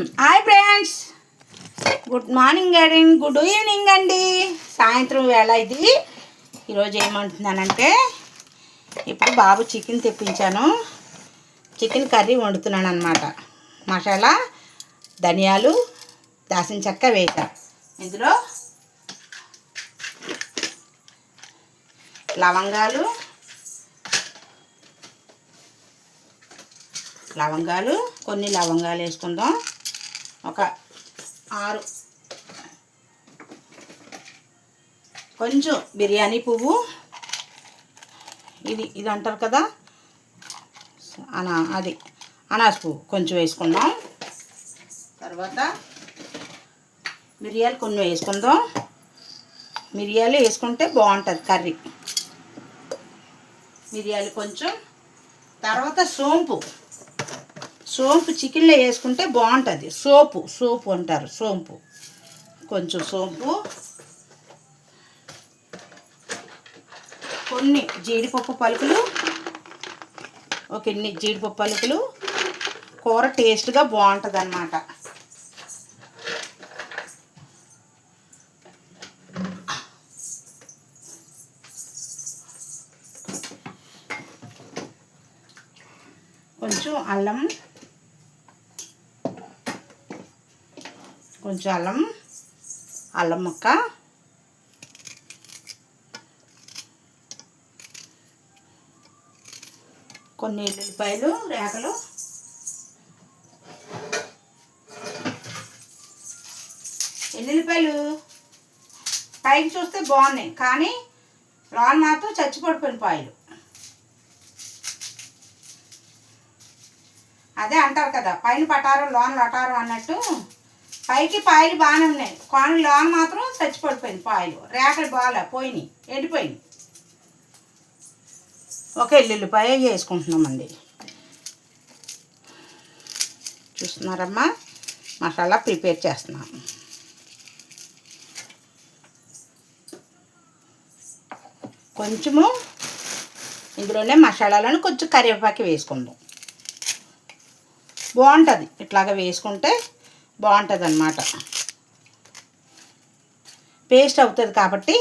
Hi friends, good morning అండి, good evening అండి. సాయంత్రం వేళ ఇది. ఈరోజు ఏమంటున్నానంటే, ఇప్పుడు బాబు చికెన్ తెప్పించాను. చికెన్ కర్రీ వండుతున్నాను అన్నమాట. మసాలా, ధనియాలు, దాల్చిన చెక్క వేసా. ఇందులో కొన్ని లవంగాలు వేసుకుందాం. ఒక 6, కొంచెం బిర్యానీ పువ్వు, ఇది అంటారు కదా అనాస పువ్వు కొంచెం వేసుకుందాం. తర్వాత మిరియాలు కొన్ని వేసుకుందాం. మిరియాలు వేసుకుంటే బాగుంటుంది కర్రీ. మిరియాలు కొంచెం. తర్వాత సోంపు చికెన్లో వేసుకుంటే బాగుంటుంది. సోపు అంటారు. సోంపు కొంచెం, సోంపు కొన్ని జీడిపప్పు పలుకులు, ఒక ఇన్ని జీడిపప్పు పలుకులు. కూర టేస్ట్గా బాగుంటుంది అన్నమాట. కొంచెం అల్లం ముక్క, కొన్ని ఎల్లుల్లిపాయలు రేకలు, ఎల్లుల్లిపాయలు పైకి చూస్తే బాగున్నాయి, కానీ లోన మాత్రం చచ్చిపడిపోయిన పాయలు. అదే అంటారు కదా, పైన పటారం లోన లటారం అన్నట్టు. పైకి పాయలు బాగానే ఉన్నాయి, కానీ లోన మాత్రం చచ్చిపడిపోయింది పాయలు. రేకలు బాగా పోయినాయి, ఎండిపోయినాయి. ఒక ఎల్లుల్లిపాయ వేసుకుంటున్నామండి. చూస్తున్నారమ్మా, మసాలా ప్రిపేర్ చేస్తున్నాం. కొంచెము ఇందులోనే మసాలాలను కొంచెం కరివేపాకు వేసుకుందాం. బాగుంటుంది, ఇట్లాగా వేసుకుంటే బాగుంటుంది అన్నమాట. పేస్ట్ అవుతుంది కాబట్టి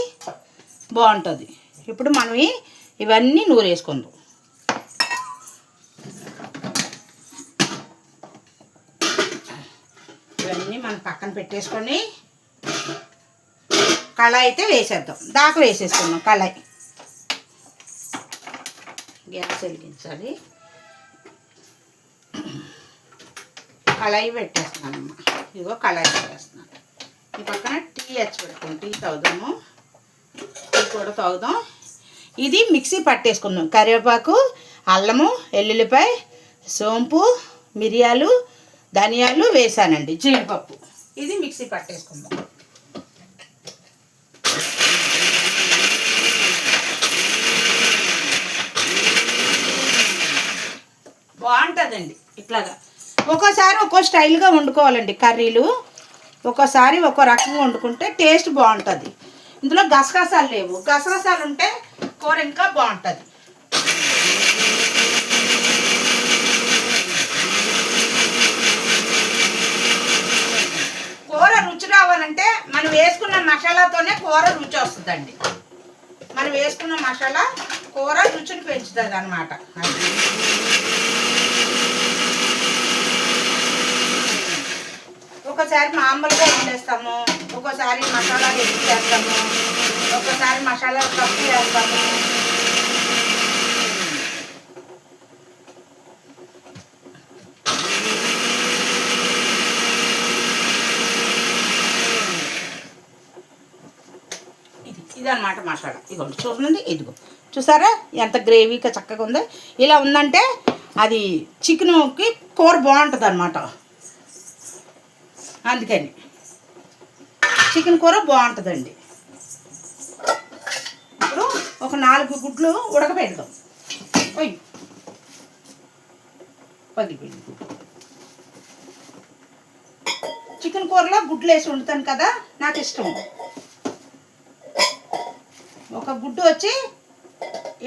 బాగుంటుంది. ఇప్పుడు మనం ఇవన్నీ నూరేసుకుందాం. ఇవన్నీ మనం పక్కన పెట్టేసుకొని కళాయి అయితే వేసేద్దాం. దాకా వేసేసుకుందాం. కళాయి గ్యాస్ వెలిగించాలి. కళాయి పెట్టేస్తున్నానమ్మా. ఇదిగో కళాయి పెట్టేస్తున్నాను. ఈ పక్కన టీ పెట్టుకుంటాం. టీ తాగుదాము. టీ కూడా తాగుదాం. ఇది మిక్సీ పట్టేసుకుందాం. కరివేపాకు, అల్లము, ఎల్లుల్లిపాయ, సోంపు, మిరియాలు, ధనియాలు వేసానండి, జీడిపప్పు. ఇది మిక్సీ పట్టేసుకుందాం. బాగుంటుందండి ఇట్లాగా. ఒక్కోసారి ఒక్కో స్టైల్గా వండుకోవాలండి కర్రీలు. ఒక్కోసారి ఒక్కో రకంగా వండుకుంటే టేస్ట్ బాగుంటుంది. ఇందులో గసగసాలు లేవు. గసగసాలు ఉంటే కూర ఇంకా బాగుంటుంది. కూర రుచి రావాలంటే మనం వేసుకున్న మసాలాతోనే కూర రుచి వస్తుందండి. మనం వేసుకున్న మసాలా కూర రుచిని పెంచుతుంది అన్నమాట. ఒకసారి మామూలుగా వండేస్తాము, ఒక్కోసారి మసాలా వేసి చేస్తాము, ఒక్కోసారి మసాలా కప్పు వేస్తాము. ఇదన్నమాట మసాలా. ఇదిగోండి, చూడండి. ఇదిగో చూసారా ఎంత గ్రేవీగా చక్కగా ఉందో. ఇలా ఉందంటే అది చికెన్కి కూర బాగుంటుంది అన్నమాట. అందుకని చికెన్ కూర బాగుంటుందండి. ఇప్పుడు ఒక 4 గుడ్లు ఉడకబెడదాం. పగిలిపోయింది. చికెన్ కూరలో గుడ్లు వేసి వండుతాను కదా, నాకు ఇష్టం. ఒక గుడ్డు వచ్చి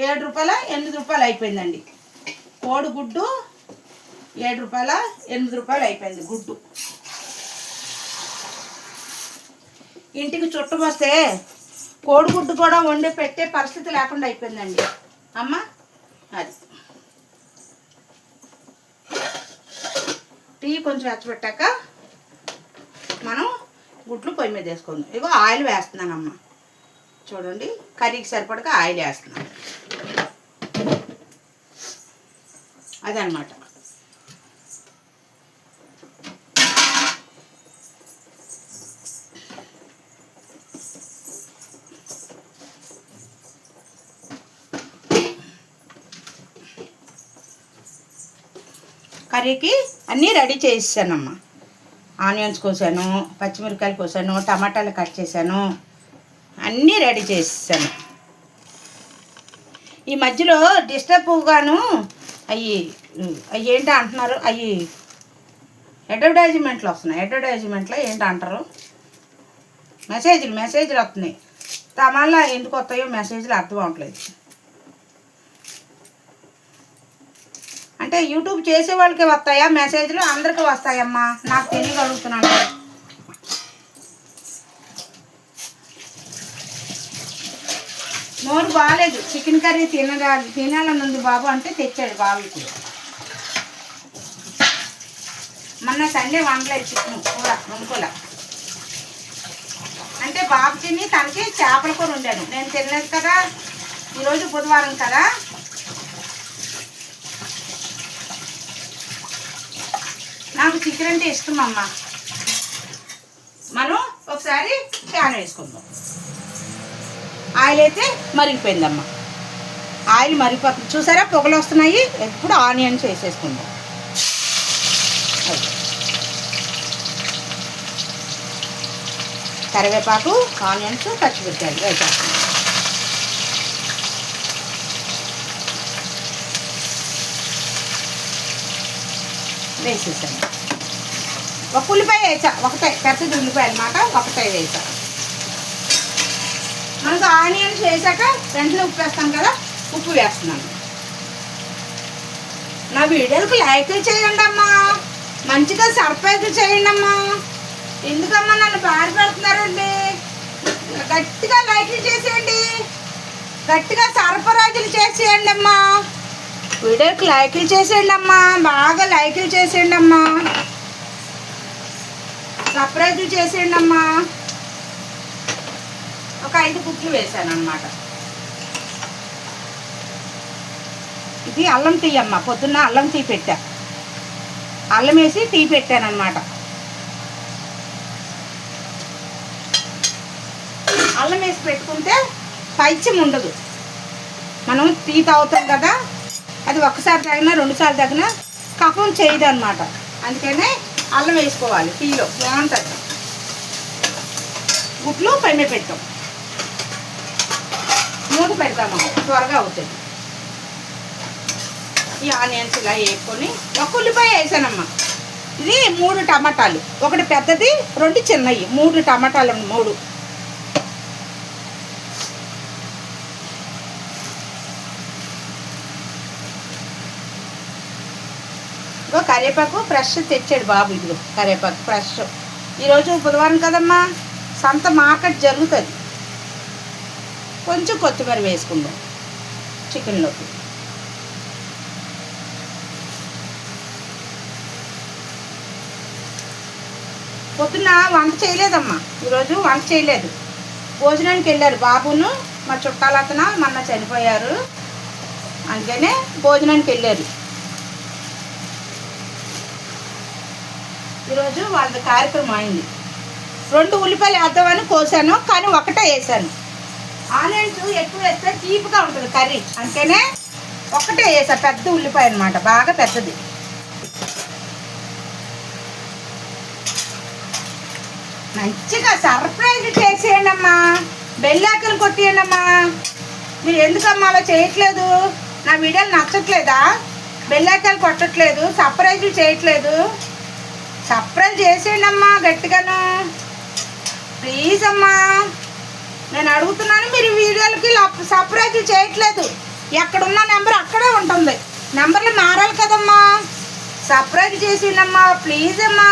7 రూపాయల 8 రూపాయలు అయిపోయిందండి. కోడి గుడ్డు 7 రూపాయల 8 రూపాయలు అయిపోయింది గుడ్డు. ఇంటికి చుట్టమొస్తే కోడిగుడ్డు కూడా వండి పెట్టే పరిస్థితి లేకుండా అయిపోయిందండి అమ్మ. అది టీ కొంచెం వెచ్చబెట్టాక మనం గుడ్లు పొయ్యి మీద వేసుకుందాం. ఇగో ఆయిల్ వేస్తున్నానమ్మ, చూడండి కర్రీకి సరిపడక ఆయిల్ వేస్తున్నాను. అదనమాట. కర్రీకి అన్నీ రెడీ చేసానమ్మా. ఆనియన్స్ కోసాను, పచ్చిమిరపకాయలు కోసాను, టమాటాలు కట్ చేశాను, అన్నీ రెడీ చేసాను. ఈ మధ్యలో డిస్టర్బ్గాను అవి ఏంటి అంటున్నారు, అవి అడ్వర్టైజ్మెంట్లు వస్తున్నాయి. అడ్వర్టైజ్మెంట్లో ఏంటి అంటారు, మెసేజ్లు వస్తున్నాయి. తమల్లా ఎందుకు వస్తాయో మెసేజ్లు అర్థం అవ్వట్లేదు. అంటే యూట్యూబ్ చేసే వాళ్ళకి వస్తాయా మెసేజ్లు, అందరికీ వస్తాయమ్మా? నాకు తెలియగలుగుతున్నాను. నోరు బాగాలేదు, చికెన్ కర్రీ తినాలని ఉంది బాబు అంటే తెచ్చాడు బాబుకి. మొన్న సండే వండలేదు చికెన్ కూర, వండుకోలే. అంటే బాబు తిని తనకి చేపల కూర వండాను, నేను తినలేదు కదా. ఈరోజు బుధవారం కదా. నాకు చికెన్ అంటే ఇష్టం అమ్మ. మనం ఒకసారి ప్యాన్ వేసుకుందాం. ఆయిల్ అయితే మరిగిపోయిందమ్మా. ఆయిల్ మరిగిపోతుంది చూసారా, పొగలు వస్తున్నాయి. ఎప్పుడు ఆనియన్స్ వేసేసుకుందాం. కరివేపాకు, ఆనియన్స్, పచ్చిమిరపకాయలు వేసేస్తాం. వేసేసాను. ఒక ఉల్లిపాయ వేసా, ఒకటే పెద్దది ఉల్లిపాయ అనమాట, ఒకటే వేసా. మనకు ఆనియన్స్ వేసాక వెంటనే ఉప్పు వేస్తాం కదా, ఉప్పు వేస్తున్నాను. నా వీడియోలకు లైక్లు చేయండి అమ్మా, మంచిగా సర్ప్రైజ్లు చేయండి అమ్మా. ఎందుకమ్మా నన్ను బాధ పెడుతున్నారండి? గట్టిగా లైక్లు చేసేయండి, గట్టిగా సర్ప్రైజ్లు చేసేయండి అమ్మా. వీడియోకి లైక్లు చేసేయండి అమ్మా, బాగా లైక్లు చేసేయండి అమ్మా, సర్ప్రైజ్లు చేసేయండి అమ్మా. ఒక 5 గుడ్లు వేసాను అనమాట. ఇది అల్లం టీ అమ్మ, పొద్దున్న అల్లం టీ పెట్టా, అల్లం వేసి టీ పెట్టాను అనమాట. అల్లం వేసి పెట్టుకుంటే పైచ్యం ఉండదు. మనం టీ తాగుతాం కదా, అది ఒక్కసారి తాగినా 2 సార్లు తాగినా కఫం చేయదు అనమాట. అందుకనే అల్లం వేసుకోవాలి టీలో, బాగుంటుంది. గుడ్లు పైన పెట్టాం, మూత పెడతాము, త్వరగా అవుతుంది. ఈ ఆనియన్స్ ఇలా వేసుకొని ఒక ఉల్లిపాయ వేసానమ్మా. ఇది 3 టమాటాలు, ఒకటి పెద్దది, 2 చిన్నవి, 3 టమాటాలు, 3. ఇగో కరివేపాకు ఫ్రెష్ తెచ్చాడు బాబు. ఇదిగో కరివేపాకు ఫ్రెష్. ఈరోజు బుధవారం కదమ్మా, సంత మార్కెట్ జరుగుతుంది. కొంచెం కొత్తిమీర వేసుకుందాం చికెన్లోకి. పొద్దున్న వంట చేయలేదమ్మా, ఈరోజు వంట చేయలేదు. భోజనానికి వెళ్ళారు బాబును, మా చుట్టాలతన మొన్న చనిపోయారు, అందుకనే భోజనానికి వెళ్ళారు. ఈరోజు వాళ్ళ కార్యక్రమం అయింది. 2 ఉల్లిపాయలు వేద్దామని కోసాను, కానీ ఒకటే వేసాను. ఆనియన్స్ ఎక్కువ వేస్తే చీప్గా ఉంటుంది కర్రీ, అందుకనే ఒకటే వేసా. పెద్ద ఉల్లిపాయ అనమాట, బాగా పెద్దది. మంచిగా సర్ప్రైజ్ చేసేయండి అమ్మా, బెల్లాకలు కొట్టేయండి అమ్మా. మీరు ఎందుకమ్మా అలా చేయట్లేదు? నా వీడియోలు నచ్చట్లేదా? బెల్లాకలు కొట్టట్లేదు, సర్ప్రైజ్లు చేయట్లేదు? సర్ప్రైజ్ చేసేయండి అమ్మా గట్టిగాను, ప్లీజ్ అమ్మా. నేను అడుగుతున్నాను, మీరు వీడియోలకి సర్ప్రైజ్ చేయట్లేదు. ఎక్కడున్న నెంబర్ అక్కడే ఉంటుంది, నెంబర్లు మారాలి కదమ్మా. సర్ప్రైజ్ చేసిండమ్మా ప్లీజ్ అమ్మా.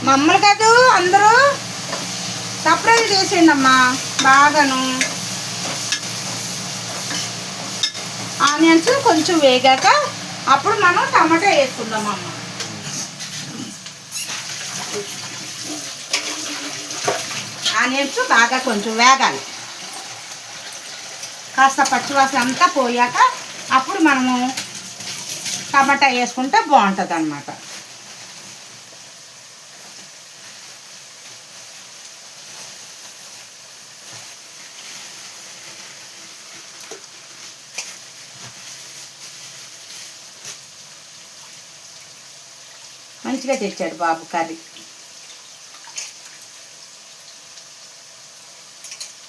మమ్మల్ని కాదు అందరూ సపరేట్ చేసేయండి అమ్మా బాగాను. ఆనియన్స్ కొంచెం వేగాక అప్పుడు మనం టమాటా వేసుకుందాం అమ్మ. ఆనియన్స్ బాగా కొంచెం వేగాలి, కాస్త పచ్చివాసన అంతా పోయాక అప్పుడు మనము టమాటా వేసుకుంటే బాగుంటుంది అన్నమాట. మంచిగా తెచ్చాడు బాబు కర్రీ.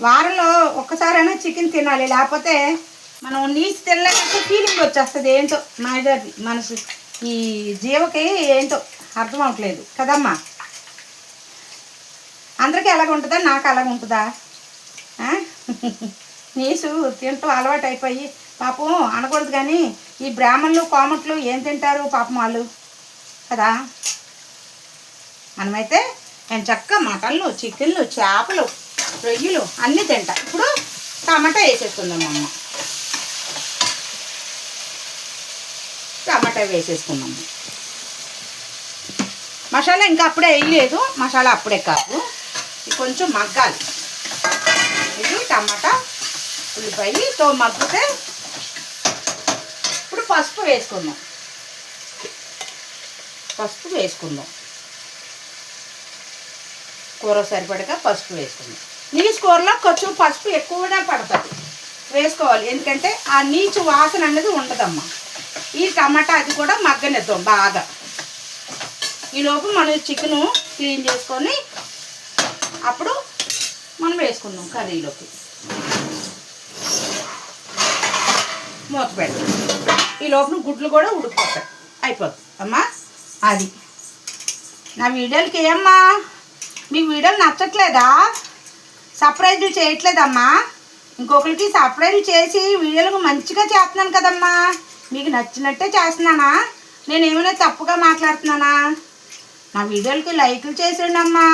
వారంలో ఒక్కసారైనా చికెన్ తినాలి, లేకపోతే మనం నీచు తినలేకపోతే ఫీలింగ్ వచ్చేస్తుంది. ఏంటో నాయదది మనసు ఈ జీవకి ఏంటో అర్థం అవట్లేదు కదమ్మా. అందరికీ ఎలాగ ఉంటుందా, నాకు అలాగ ఉంటుందా? నీసు తింటూ అలవాటు అయిపోయి పాపం అనకూడదు కానీ ఈ బ్రాహ్మణులు కోమట్లు ఏం తింటారు పాపం వాళ్ళు కదా. మనమైతే నేను చక్కగా మటన్లు, చికెన్లు, చేపలు, రొయ్యలు అన్నీ తింటా. ఇప్పుడు టమాటా వేసేసుకుందాం అమ్మ. టమాటా వేసేసుకున్నాము. మసాలా ఇంకా అప్పుడే వేయలేదు, మసాలా అప్పుడే కాదు, ఇది కొంచెం మగ్గాలి. ఇది టమాటా ఉల్లిపాయతో మగ్గితే ఇప్పుడు పసుపు వేసుకుందాం. పసుపు వేసుకుందాం, కూర సరిపడగా పసుపు వేసుకుందాం. నీచు కూరలో కొంచెం పసుపు ఎక్కువగా పడుతుంది, వేసుకోవాలి. ఎందుకంటే ఆ నీచు వాసన అనేది ఉండదమ్మా. ఈ టమాటా అది కూడా మగ్గనిద్దాం బాగా. ఈలోపు మనం చికెను క్లీన్ చేసుకొని అప్పుడు మనం వేసుకుందాం కర్రీలోకి. మూత పెడతాం. ఈ లోపల గుడ్లు కూడా ఉడికిపోతాయి, అయిపోతుంది అమ్మా. అది నా వీడియోలకి ఏమ్మా మీకు వీడియోలు నచ్చట్లేదా? సర్ప్రైజ్లు చేయట్లేదమ్మా. ఇంకొకరికి సర్ప్రైజ్ చేసి వీడియోలకు మంచిగా చేస్తున్నాను కదమ్మా. మీకు నచ్చినట్టే చేస్తున్నానా? నేను ఏమైనా తప్పుగా మాట్లాడుతున్నానా? నా వీడియోలకి లైకులు చేసేయండి అమ్మా,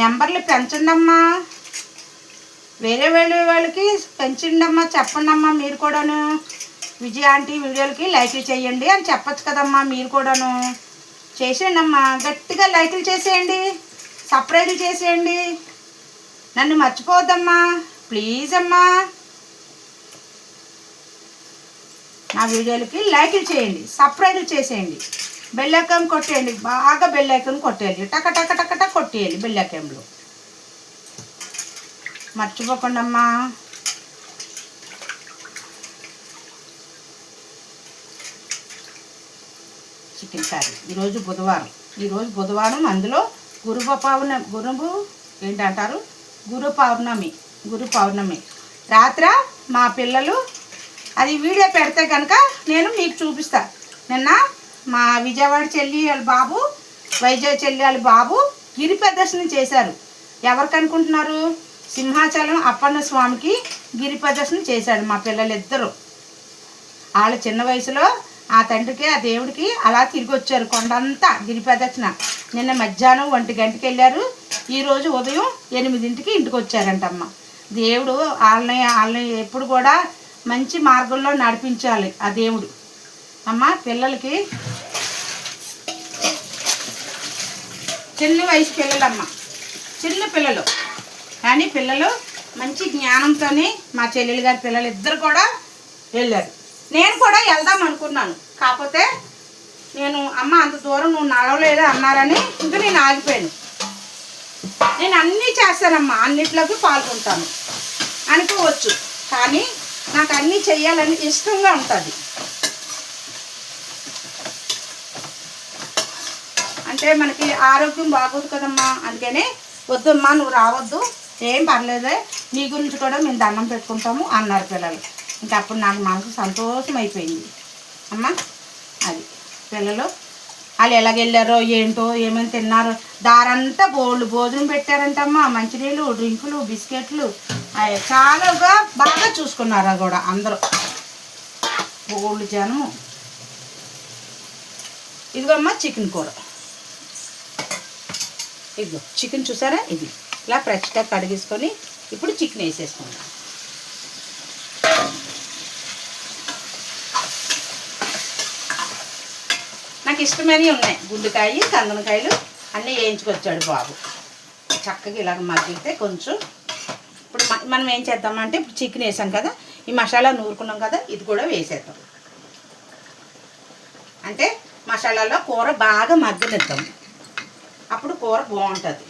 నెంబర్లు పెంచండి అమ్మా, వేరే వాళ్ళకి పెంచండి అమ్మా, చెప్పండి అమ్మా. మీరు కూడాను విజయ ఆంటీ వీడియోలకి లైకులు చేయండి అని చెప్పచ్చు కదమ్మా. మీరు కూడాను చేసేయండి అమ్మా, గట్టిగా లైకులు చేసేయండి, సబ్స్క్రైబ్ చేసేయండి. నన్ను మర్చిపోవద్దమ్మా ప్లీజ్ అమ్మా. నా వీడియోలకి లైకులు చేయండి, సబ్స్క్రైబ్ చేసేయండి, బెల్ ఐకాన్ కొట్టేయండి, బాగా బెల్ ఐకాన్ కొట్టేయాలి, టక టక టక టక కొట్టేయాలి బెల్ ఐకాన్లో. మర్చిపోకండి అమ్మా. చికెన్ కర్రీ ఈరోజు బుధవారం అందులో గురు పౌర్ణమి రాత్ర మా పిల్లలు అది వీడియో పెడితే కనుక నేను మీకు చూపిస్తా. నిన్న మా విజయవాడ చెల్లి వాళ్ళ బాబు, వైజాగ్ చెల్లి వాళ్ళ బాబు గిరి ప్రదర్శన చేశారు. ఎవరికి అనుకుంటున్నారు? సింహాచలం అప్పన్న స్వామికి గిరి ప్రదర్శన చేశాడు మా పిల్లలిద్దరూ. వాళ్ళ చిన్న వయసులో ఆ తండ్రికి ఆ దేవుడికి అలా తిరిగి వచ్చారు కొండంతా గిరి ప్రదక్షిణ. నిన్న మధ్యాహ్నం 1 గంటకి వెళ్ళారు, ఈరోజు ఉదయం 8ంటికి ఇంటికి వచ్చారంటమ్మ. దేవుడు వాళ్ళని ఎప్పుడు కూడా మంచి మార్గంలో నడిపించాలి ఆ దేవుడు. అమ్మ పిల్లలకి చిన్న వయసు పిల్లలమ్మ, చిన్న పిల్లలు కానీ పిల్లలు మంచి జ్ఞానంతోనే మా చెల్లెలు గారి పిల్లలు ఇద్దరు కూడా వెళ్ళారు. నేను కూడా వెళ్దాం అనుకున్నాను, కాకపోతే నేను అమ్మ అంత దూరం నువ్వు నడవలేదు అన్నారని ఇంకా నేను ఆగిపోయాను. నేను అన్నీ చేస్తానమ్మా, అన్నిట్లోకి పాల్గొంటాను అనుకోవచ్చు, కానీ నాకు అన్నీ చెయ్యాలని ఇష్టంగా ఉంటుంది. అంటే మనకి ఆరోగ్యం బాగోదు కదమ్మా, అందుకనే వద్దమ్మా నువ్వు రావద్దు, ఏం పర్లేదే, నీ గురించి కూడా మేము దండం పెట్టుకుంటాము అన్నారు పిల్లలు. ఇంకా అప్పుడు నాకు మనసు సంతోషం అయిపోయింది అమ్మ. అది పిల్లలు వాళ్ళు ఎలాగెళ్ళారో ఏంటో, ఏమైనా తిన్నారో, దారంతా భోజనం పెట్టారంటమ్మా, మంచినీళ్ళు, డ్రింకులు, బిస్కెట్లు చాలా బాగా చూసుకున్నారు కూడా అందరూ, బోళ్ళు జనము. ఇదిగమ్మా చికెన్ కూర ఇదిగో చికెన్ చూసారా, ఇది ఇలా ఫ్రెష్గా కడిగేసుకొని ఇప్పుడు చికెన్ వేసేసుకుందాం. నాకు ఇష్టమైనవి ఉన్నాయి, గుండెకాయ కందనకాయలు అన్నీ వేయించుకొచ్చాడు బాబు. చక్కగా ఇలాగ మగ్గితే కొంచెం ఇప్పుడు మనం ఏం చేద్దామంటే ఇప్పుడు చికెన్ వేసాం కదా, ఈ మసాలా నూరుకున్నాం కదా, ఇది కూడా వేసేద్దాం. అంటే మసాలాలో కూర బాగా మగ్గనిద్దాం, అప్పుడు కూర బాగుంటుంది.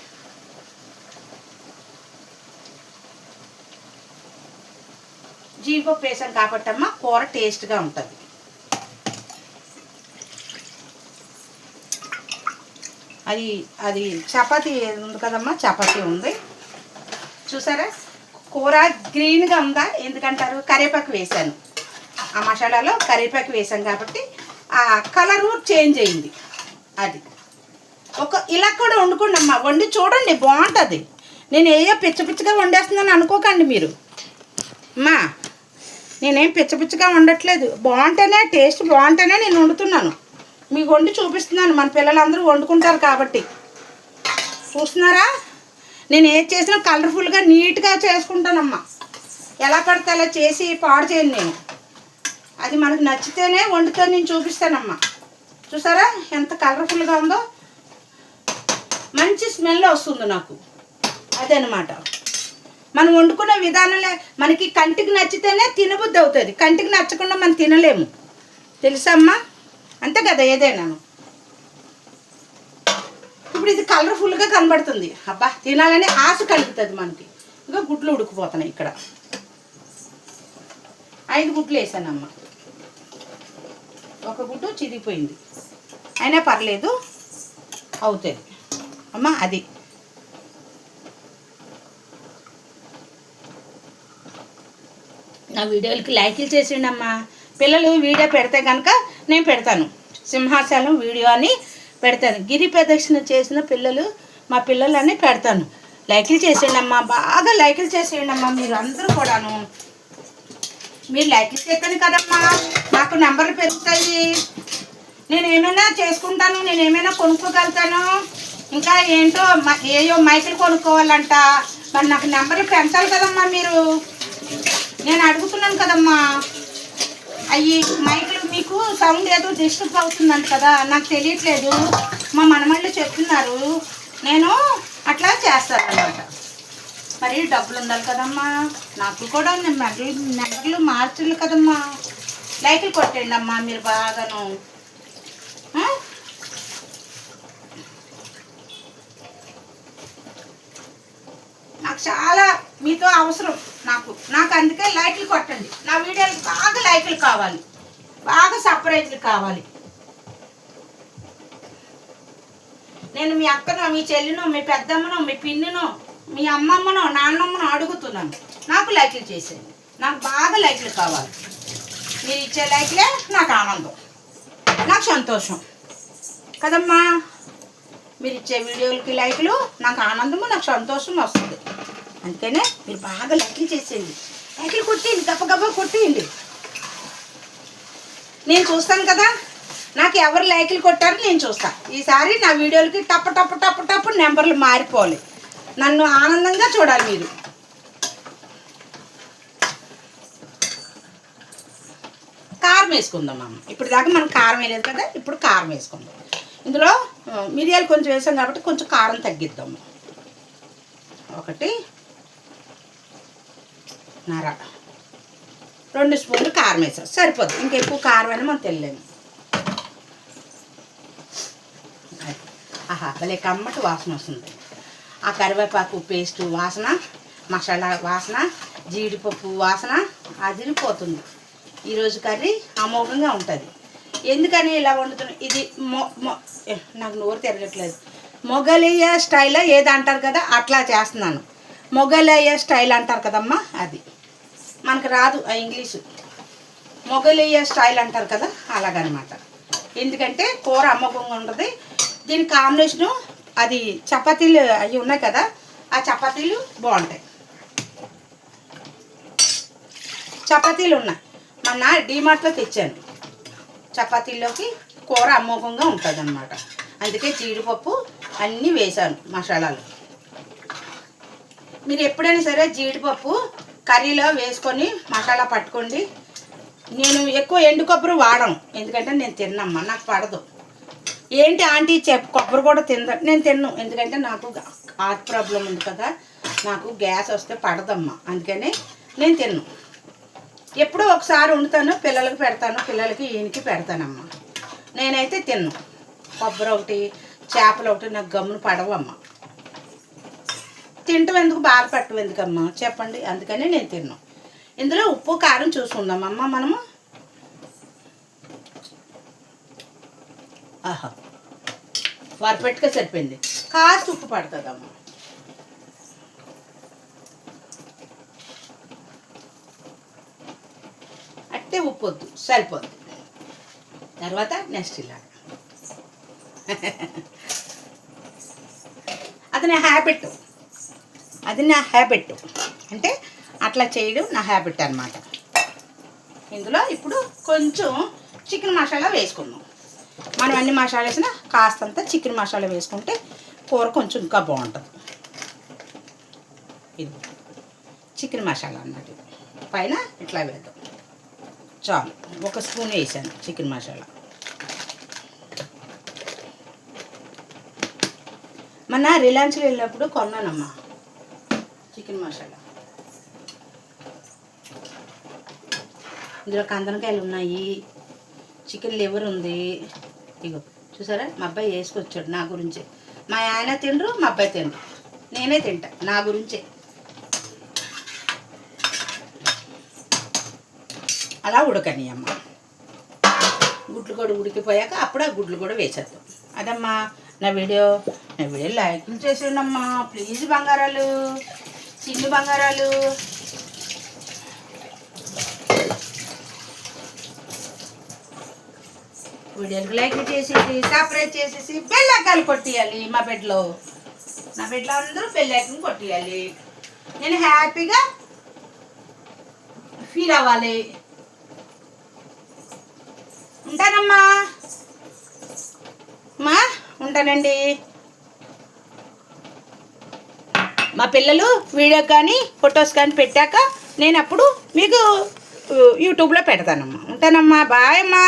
జీడిపప్పు వేసాం కాబట్టి అమ్మ కూర టేస్ట్గా ఉంటుంది. అది చపాతీ ఉంది కదమ్మా, చపాతీ ఉంది చూసారా. కూర గ్రీన్గా ఉందా ఎందుకంటారు, కరివేపాకు వేసాను, ఆ మసాలాలో కరివేపాకు వేసాం కాబట్టి ఆ కలరు చేంజ్ అయింది. అది ఇలా కూడా వండుకోండి అమ్మా, వండి చూడండి బాగుంటుంది. నేను ఏయో పిచ్చ పిచ్చగా వండేస్తున్నాను అనుకోకండి మీరు అమ్మా, నేనేం పిచ్చ పిచ్చగా వండట్లేదు. బాగుంటేనే టేస్ట్ బాగుంటేనే నేను వండుతున్నాను, మీకు వండి చూపిస్తున్నాను. మన పిల్లలందరూ వండుకుంటారు కాబట్టి చూస్తున్నారా. నేను ఏది చేసినా కలర్ఫుల్గా నీట్గా చేసుకుంటానమ్మా, ఎలా పడితే అలా చేసి పాడు చేయను నేను. అది మనకు నచ్చితేనే వండుతో నేను చూపిస్తానమ్మా. చూసారా ఎంత కలర్ఫుల్గా ఉందో, మంచి స్మెల్ వస్తుంది నాకు. అదనమాట మనం వండుకునే విధానంలో మనకి కంటికి నచ్చితేనే తినబుద్ధి అవుతుంది, కంటికి నచ్చకుండా మనం తినలేము తెలుసమ్మా, అంతే కదా ఏదైనాను. ఇప్పుడు ఇది కలర్ఫుల్గా కనబడుతుంది, అబ్బా తినాలని ఆశ కలుగుతుంది మనకి. ఇంకా గుడ్లు ఉడికిపోతున్నాయి, ఇక్కడ 5 గుడ్లు వేసానమ్మా, ఒక గుడ్డు చిరిగిపోయింది అయినా పర్లేదు అవుతుంది అమ్మా. అది నా వీడియోలకి లైక్లు చేసిండి అమ్మా. పిల్లలు వీడియో పెడితే కనుక నేను పెడతాను, సింహాచలం వీడియో అని పెడతాను. గిరి ప్రదక్షిణ చేసిన పిల్లలు మా పిల్లలన్నీ పెడతాను. లైక్లు చేసేయండి అమ్మా, బాగా లైక్లు చేసేయండి అమ్మా. మీరు అందరూ కూడాను మీరు లైక్లు చేయకండి కదమ్మా, నాకు నెంబర్లు పెరుగుతాయి, నేను ఏమైనా చేసుకుంటాను, నేను ఏమైనా కొనుక్కోగలుగుతాను. ఇంకా ఏంటో ఏయో మైకులు కొనుక్కోవాలంట, మరి నాకు నెంబర్లు పెంచాలి కదమ్మా మీరు. నేను అడుగుతున్నాను కదమ్మా, అవి మైకులు మీకు సౌండ్ ఏదో డిస్టర్బ్ అవుతుందంట కదా, నాకు తెలియట్లేదు. మా మనమళ్ళు చెప్తున్నారు, నేను అట్లా చేస్తాను అన్నమాట. మరి డబ్బులు ఉండాలి కదమ్మా, నాకు కూడా నెంబర్లు మార్చాలి కదమ్మా. లైకులు కొట్టండి అమ్మా మీరు బాగాను. నాకు చాలా మీతో అవసరం, నాకు అందుకే లైక్లు కొట్టండి. నా వీడియోలకు బాగా లైక్లు కావాలి, బాగా సర్ప్రైజ్లు కావాలి. నేను మీ అక్కను, మీ చెల్లినో, మీ పెద్దమ్మనో, మీ పిన్నినో, మీ అమ్మమ్మనో, నాన్నమ్మనో అడుగుతున్నాను, నాకు లైక్లు చేసేయండి. నాకు బాగా లైక్లు కావాలి. మీరు ఇచ్చే లైక్లే నాకు ఆనందం, నాకు సంతోషం కదమ్మా. మీరు ఇచ్చే వీడియోలకి లైక్లు నాకు ఆనందము, నాకు సంతోషం వస్తుంది. అందుకనే మీరు బాగా లైక్లు చేసేయండి, లైక్లు కొట్టేయండి, గప్ప కొట్టేయండి. నేను చూస్తాను కదా, నాకు ఎవరు లైక్లు కొట్టారో నేను చూస్తాను. ఈసారి నా వీడియోలకి టప్పు నెంబర్లు మారిపోవాలి, నన్ను ఆనందంగా చూడాలి మీరు. కారం వేసుకుందాం అమ్మ. ఇప్పుడు దాకా మనం కారం వేయలేదు కదా, ఇప్పుడు కారం వేసుకుందాం. ఇందులో మిరియాలు కొంచెం వేసాం కాబట్టి కొంచెం కారం తగ్గిద్దాము. 1.5 2 స్పూన్లు కారం వేసాం, సరిపోద్ది. ఇంకెక్కువ కారం అయినా మనం తెలియలేము. ఆహా భలే కమ్మటి వాసన వస్తుంది. ఆ కరివేపాకు పేస్టు వాసన, మసాలా వాసన, జీడిపప్పు వాసన అదిరిపోతుంది. ఈరోజు కర్రీ అమోఘంగా ఉంటుంది. ఎందుకని ఇలా వండుతున్నాను, ఇది నాకు నోరు తిరగట్లేదు. మొగలయ్య స్టైల్ ఏది అంటారు కదా, అట్లా చేస్తున్నాను. మొగలయ్య స్టైల్ అంటారు కదమ్మా, అది మనకు రాదు ఆ ఇంగ్లీషు. మొగలయ్య స్టైల్ అంటారు కదా, అలాగనమాట. ఎందుకంటే కూర అమోఘంగా ఉంటుంది. దీని కాంబినేషను అది చపాతీలు అవి ఉన్నాయి కదా, ఆ చపాతీలు బాగుంటాయి. చపాతీలు ఉన్నాయి, మొన్న డీమార్ట్లో తెచ్చాను. చపాతీల్లోకి కూర అమోఘంగా ఉంటుంది అన్నమాట. అందుకే జీడిపప్పు అన్నీ వేసాను మసాలాలు. మీరు ఎప్పుడైనా సరే జీడిపప్పు కర్రీలో వేసుకొని మసాలా పట్టుకోండి. నేను ఎక్కువ ఎండు కొబ్బరి వాడను, ఎందుకంటే నేను తిన్నమ్మా, నాకు పడదు. ఏంటి ఆంటీ కొబ్బరి కూడా నేను తిన్ను, ఎందుకంటే నాకు హార్ట్ ప్రాబ్లం ఉంది కదా, నాకు గ్యాస్ వస్తే పడదమ్మా, అందుకని నేను తిన్ను. ఎప్పుడో ఒకసారి వండుతాను, పిల్లలకి పెడతాను, పిల్లలకి ఈయనకి పెడతానమ్మా. నేనైతే తిన్ను. కొబ్బరి ఒకటి చేపలు ఒకటి నాకు గమ్మును పడవమ్మా. తింటాం ఎందుకు, బాధ పెట్టవు ఎందుకమ్మా చెప్పండి, అందుకని నేను తిన్ను. ఇందులో ఉప్పు కారం చూసుకుందామమ్మా మనము. ఆహా, పర్ఫెక్ట్గా సరిపోయింది. కాస్త ఉప్పు పడుతుందమ్మా. అట్టే ఉప్పు వద్దు, సరిపోద్ది. తర్వాత నెక్స్ట్ ఇలా అది నా హ్యాబిట్, అంటే అట్లా చేయడం నా హ్యాబిట్ అన్నమాట. ఇందులో ఇప్పుడు కొంచెం చికెన్ మసాలా వేసుకుందాం. మనం అన్ని మసాలా వేసినా కాస్తంత చికెన్ మసాలా వేసుకుంటే కూర కొంచెం ఇంకా బాగుంటుంది. ఇది చికెన్ మసాలా అన్నమాట. పైన ఇట్లా వేద్దాం చాలు. 1 స్పూన్ వేసాను చికెన్ మసాలా. మొన్న రిలయన్స్లో వెళ్ళినప్పుడు కొన్నానమ్మా చికెన్ మసాలా. ఇందులో కందనకాయలు ఉన్నాయి, చికెన్ లివర్ ఉంది. ఇగో చూసారా, మా అబ్బాయి వేసుకొచ్చాడు నా గురించే. మా ఆయన తినరు, మా అబ్బాయి తినరు, నేనే తింటా నా గురించే. అలా ఉడకని అమ్మ. గుడ్లు కూడా ఉడికిపోయాక అప్పుడు ఆ గుడ్లు కూడా వేసేద్దాం. అదమ్మా నా వీడియో లైక్లు చేసేయండమ్మా ప్లీజ్ బంగారాలు, చిన్ని బంగారాలు. వీడియోకి లైక్ చేసేసి సబ్స్క్రైబ్ చేసేసి బెల్ ఐకాన్ కొట్టేయాలి. నా బెడ్లో అందరూ బెల్ ఐకాన్ కొట్టేయాలి. నేను హ్యాపీగా ఫీల్ అవ్వాలి. ఉంటానమ్మా, ఉంటానండి. మా పిల్లలు వీడియో కానీ ఫొటోస్ కానీ పెట్టాక నేను అప్పుడు మీకు యూట్యూబ్లో పెడతానమ్మా. ఉంటానమ్మా, బాయ్ అమ్మా.